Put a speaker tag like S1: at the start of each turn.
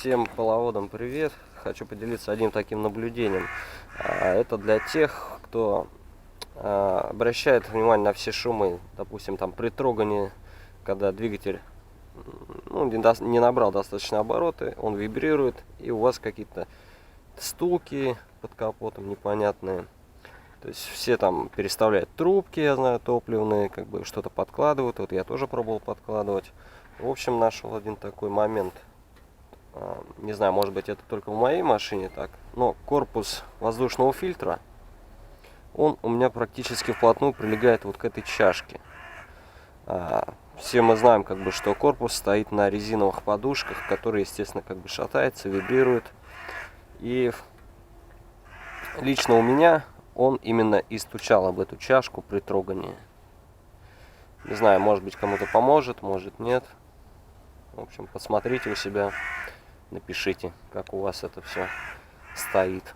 S1: Всем половодам привет! Хочу поделиться одним таким наблюдением. Это для тех, кто обращает внимание на все шумы, допустим, там при трогании, когда двигатель не набрал достаточно обороты, он вибрирует, и у вас какие-то стуки под капотом непонятные. То есть все там переставляют трубки, я знаю, топливные, как бы что-то подкладывают. Вот я тоже пробовал подкладывать. В общем, нашел один такой момент. Не знаю, может быть, это только в моей машине так, но корпус воздушного фильтра, он у меня практически вплотную прилегает вот к этой чашке. Все мы знаем, как бы, что корпус стоит на резиновых подушках, которые, естественно, как бы шатаются, вибрируют. И лично у меня он именно и стучал об эту чашку при трогании. Не знаю, может быть, кому-то поможет, может нет. В общем, посмотрите у себя, напишите, как у вас это все стоит.